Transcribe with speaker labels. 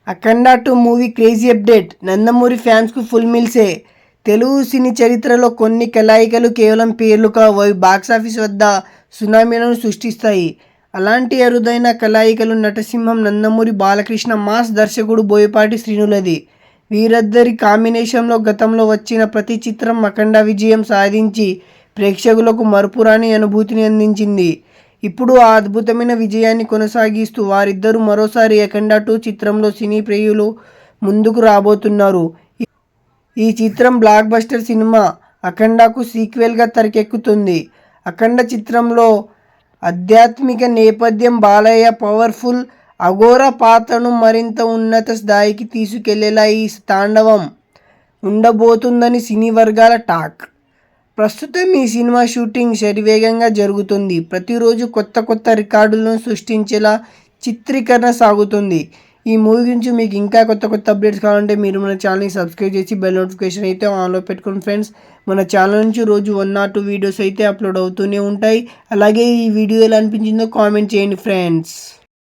Speaker 1: అఖండ 2 movie crazy update. Nandamuri ఫ్యాన్స్కు full మిల్సే. తెలుగు సినీ చరిత్రలో కొన్ని కలయికలు కేవలం పేర్లు కావు, అవి బాక్సాఫీస్ వద్ద సునామీలను సృష్టిస్తాయి. అలాంటి అరుదైన కలయికలు నటసింహం నందమూరి బాలకృష్ణ, మాస్ దర్శకుడు బోయపాటి శ్రీనులది. వీరిద్దరి కాంబినేషన్లో గతంలో వచ్చిన ప్రతి చిత్రం అఖండ విజయం సాధించి ప్రేక్షకులకు మరపురాని అనుభూతిని అందించింది. ఇప్పుడు ఆ అద్భుతమైన విజయాన్ని కొనసాగిస్తూ వారిద్దరూ మరోసారి అఖండ 2 చిత్రంలో సినీ ప్రియులు ముందుకు రాబోతున్నారు. ఈ చిత్రం బ్లాక్ బస్టర్ సినిమా అఖండకు సీక్వెల్గా తెరకెక్కుతుంది. అఖండ చిత్రంలో ఆధ్యాత్మిక నేపథ్యం బాలయ్య పవర్ఫుల్ అఘోర పాత్రను మరింత ఉన్నత స్థాయికి తీసుకెళ్లేలా ఈ తాండవం ఉండబోతుందని సినీ వర్గాల టాక్. ప్రస్తుతం ఈ సినిమా షూటింగ్ శరవేగంగా జరుగుతుంది. ప్రతిరోజు కొత్త రికార్డులను సృష్టించేలా చిత్రీకరణ సాగుతుంది. ఈ మూవీ గురించి మీకు ఇంకా కొత్త అప్డేట్స్ కావాలంటే మీరు మన ఛానల్ని సబ్స్క్రైబ్ చేసి బెల్ నోటిఫికేషన్ అయితే ఆన్లో పెట్టుకోండి ఫ్రెండ్స్. మన ఛానల్ నుంచి రోజు 1 or 2 వీడియోస్ అయితే అప్లోడ్ అవుతూనే ఉంటాయి. అలాగే ఈ వీడియో ఎలా అనిపించిందో కామెంట్ చేయండి ఫ్రెండ్స్.